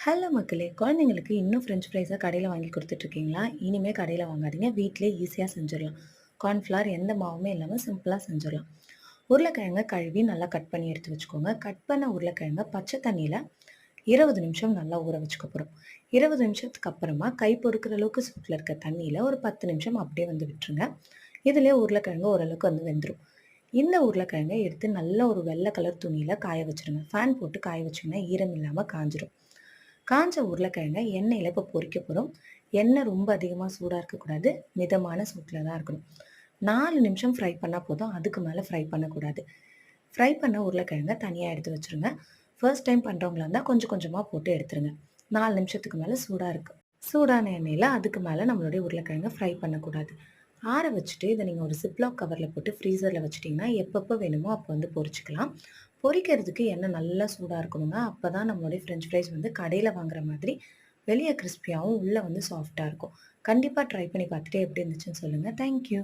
Hello மக்களே! குழந்தைங்களுக்கு இன்னும் ஃப்ரெஞ்ச் ஃப்ரைஸ கடையில வாங்கி குடுத்துட்டுருக்கீங்களா? இனிமே கடையில வாங்காதீங்க. வீட்லயே ஈஸியா செஞ்சிடலாம். கார்ன்ஃப்ளவர் எந்த மாவுமே இல்லாம சிம்பிளா செஞ்சிடலாம். உருளைக்கிழங்க கழுவி நல்லா கட் பண்ணி எடுத்து வச்சுக்கோங்க. கட் பண்ண உருளைக்கிழங்க பச்சை தண்ணீல 20 நிமிஷம் நல்லா ஊற வச்சுக்க போறோம். 20 நிமிஷத்துக்கு அப்புறமா கை பொறுக்கிற அளவுக்கு சூட்ல இருக்க தண்ணீல ஒரு 10 நிமிஷம் அப்படியே வந்து விட்டுருங்க. இதுலயே உருளைக்கிழங்கு ஓரளவுக்கு வந்து வெந்துரும். இந்த உருளைக்கிழங்க எடுத்து நல்ல ஒரு வெள்ளை கலர் துணியில காய வச்சுருங்க. ஃபேன் போட்டு காய வச்சீங்கன்னா ஈரம் இல்லாம காஞ்சிரும். காஞ்ச உருளைக்கிழங்க எண்ணெயில இப்போ பொரிக்க போறோம். எண்ணெய் ரொம்ப அதிகமா சூடா இருக்கக்கூடாது. மிதமான சூட்ல தான் இருக்கணும். 4 நிமிஷம் ஃப்ரை பண்ணா போதும். அதுக்கு மேல ஃப்ரை பண்ணக்கூடாது. ஃப்ரை பண்ண உருளைக்கிழங்க தனியா எடுத்து வச்சுருங்க. ஃபர்ஸ்ட் டைம் பண்றவங்களா இருந்தா கொஞ்சம் கொஞ்சமா போட்டு எடுத்துருங்க. 4 நிமிஷத்துக்கு மேல சூடா இருக்கு. சூடான எண்ணெயில அதுக்கு மேல நம்மளுடைய உருளைக்கிழங்க ஃப்ரை பண்ணக்கூடாது. ஆற வச்சுட்டு இத நீங்க ஒரு ஜிப்லாக் கவர்ல போட்டு ஃப்ரீசர்ல வச்சுட்டீங்கன்னா, எப்பப்ப வேணுமோ அப்ப வந்து பொரிச்சுக்கலாம். பொரிக்கிறதுக்கு எண்ணெய் நல்லா சூடா இருக்கணுங்க. அப்பதான் நம்மளுடைய ஃப்ரெஞ்ச் ஃப்ரைஸ் வந்து கடையில வாங்குற மாதிரி வெளிய கிரிஸ்பியாவும், உள்ள வந்து சாஃப்ட்டா இருக்கும். கண்டிப்பா ட்ரை பண்ணி பார்த்துட்டு எப்படி இருந்துச்சுன்னு சொல்லுங்க. Thank you.